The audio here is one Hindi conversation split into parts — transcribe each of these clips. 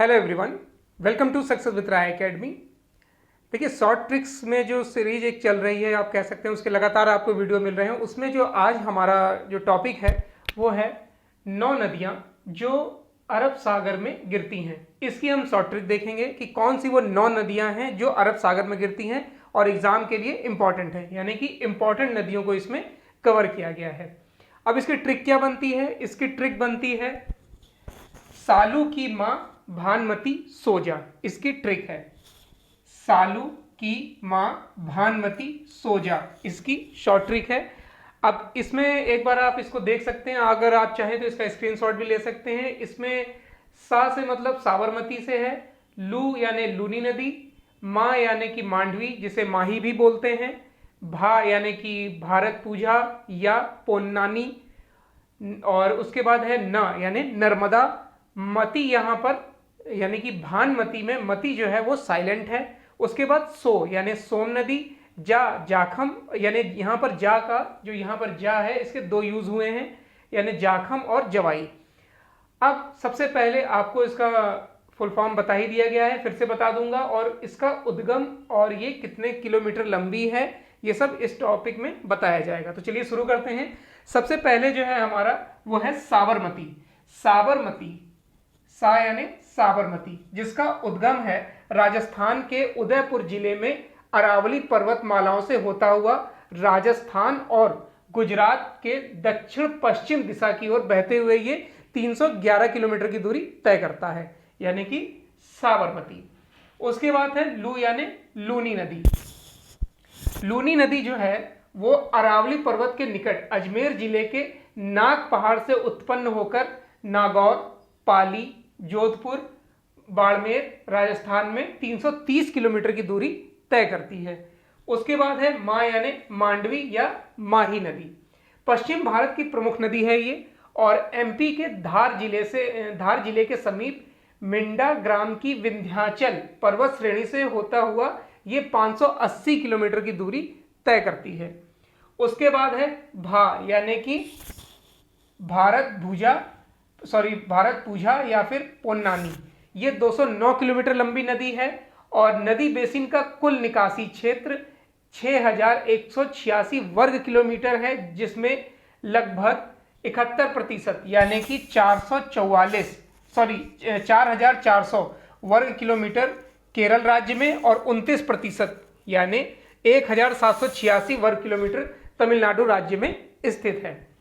Hello everyone, welcome to success with Rai academy. देखिए, शॉर्ट ट्रिक्स में जो सीरीज एक चल रही है, आप कह सकते हैं उसके लगातार आपको वीडियो मिल रहे हैं। उसमें जो आज हमारा जो टॉपिक है वो है 9 नदियां जो अरब सागर में गिरती हैं। इसकी हम शॉर्ट ट्रिक देखेंगे कि कौन सी वो 9 नदियां हैं जो अरब सागर में गिरती हैं और एग्जाम के लिए इंपॉर्टेंट है, यानी कि इंपॉर्टेंट नदियों को इसमें कवर किया गया है। अब इसकी ट्रिक क्या बनती है? इसकी ट्रिक बनती है सालू की मां भानमती सो जा। इसकी ट्रिक है सालू की मां भानमती सो जा, इसकी शॉर्ट ट्रिक है। अब इसमें एक बार आप इसको देख सकते हैं, अगर आप चाहें तो इसका स्क्रीनशॉट भी ले सकते हैं। इसमें सा से मतलब साबरमती से है, लू यानी लूनी नदी, मां यानी कि मांडवी जिसे माही भी बोलते हैं, भा यानी कि भारत पूजा या पोन्नानी, और उसके बाद है न यानी नर्मदा, मती यहां पर यानी कि भानमती में मती जो है वो साइलेंट है। उसके बाद सो यानी सोम नदी, जा जाखम यानी यहां पर जा का जो यहां पर जा है इसके दो यूज हुए हैं, यानी जाखम और जवाई। अब सबसे पहले आपको इसका फुल फॉर्म बता ही दिया गया है, फिर से बता दूंगा, और इसका उद्गम और ये कितने किलोमीटर लंबी है ये सब इस टॉपिक में बताया जाएगा। तो चलिए शुरू करते हैं। सबसे पहले जो है हमारा वो है साबरमती। साबरमती, सा यानी साबरमती, जिसका उद्गम है राजस्थान के उदयपुर जिले में अरावली पर्वतमालाओं से होता हुआ राजस्थान और गुजरात के दक्षिण पश्चिम दिशा की ओर बहते हुए ये 311 किलोमीटर की दूरी तय करता है, यानी कि साबरमती। उसके बाद है लू यानी लूनी नदी। लूनी नदी जो है वो अरावली पर्वत के निकट अजमेर जिले के नाग पहाड़ से उत्पन्न होकर नागौर, पाली, जोधपुर, बाड़मेर राजस्थान में 330 किलोमीटर की दूरी तय करती है। उसके बाद है मां यानी मांडवी या माही नदी। पश्चिम भारत की प्रमुख नदी है ये, और एमपी के धार जिले के समीप मिंडा ग्राम की विंध्याचल पर्वत श्रेणी से होता हुआ ये 580 किलोमीटर की दूरी तय करती है। उसके बाद है भा यानी कि भारत पूजा या फिर पोन्नानी। ये 209 किलोमीटर लंबी नदी है और नदी बेसिन का कुल निकासी क्षेत्र 6186 वर्ग किलोमीटर है, जिसमें लगभग 71% यानी कि 4400 वर्ग किलोमीटर केरल राज्य में और 29% यानी 1786 वर्ग किलोमीटर तमिलनाडु राज्य में स्थित है।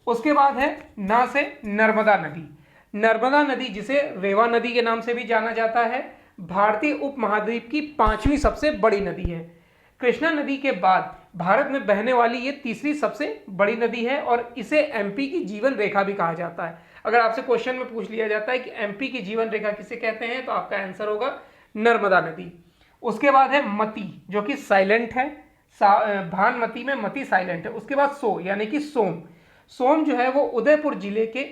उसके बाद है ना से नर्मदा नदी। नर्मदा नदी, जिसे रेवा नदी के नाम से भी जाना जाता है, भारतीय उपमहाद्वीप की 5वीं सबसे बड़ी नदी है। कृष्णा नदी के बाद भारत में बहने वाली ये तीसरी सबसे बड़ी नदी है और इसे एमपी की जीवन रेखा भी कहा जाता है। अगर आपसे क्वेश्चन में पूछ लिया जाता है कि एमपी की जीवन रेखा किसे कहते हैं, तो आपका आंसर होगा नर्मदा नदी। उसके बाद है मती, जो कि साइलेंट है। भानमती में मती साइलेंट है। उसके बाद सो यानी कि सोम। सोम जो है वो उदयपुर जिले के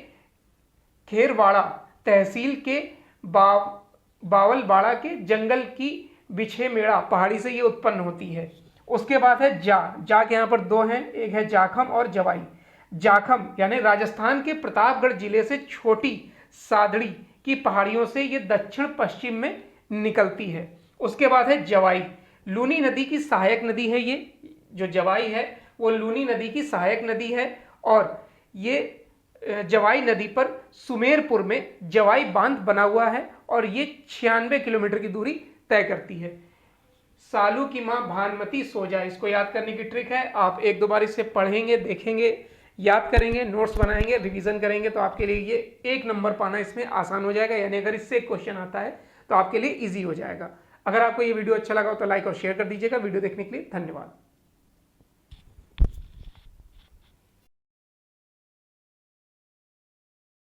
खेरवाड़ा तहसील के बावलबाड़ा के जंगल की बिछेमेड़ा पहाड़ी से ये उत्पन्न होती है। उसके बाद है जा के यहाँ पर दो हैं, एक है जाखम और जवाई। जाखम यानी राजस्थान के प्रतापगढ़ जिले से छोटी सादड़ी की पहाड़ियों से ये दक्षिण पश्चिम में निकलती है। उसके बाद है जवाई, लूनी नदी की सहायक नदी है। ये जो जवाई है वो लूनी नदी की सहायक नदी है और ये जवाई नदी पर सुमेरपुर में जवाई बांध बना हुआ है और ये 96 किलोमीटर की दूरी तय करती है। सालू की मां भानमती सो जा, इसको याद करने की ट्रिक है। आप एक दो बार इसे पढ़ेंगे, देखेंगे, याद करेंगे, नोट्स बनाएंगे, रिवीजन करेंगे तो आपके लिए ये 1 नंबर पाना इसमें आसान हो जाएगा। यानी अगर इससे क्वेश्चन आता है तो आपके लिए ईजी हो जाएगा। अगर आपको ये वीडियो अच्छा लगा हो तो लाइक और शेयर कर दीजिएगा। वीडियो देखने के लिए धन्यवाद।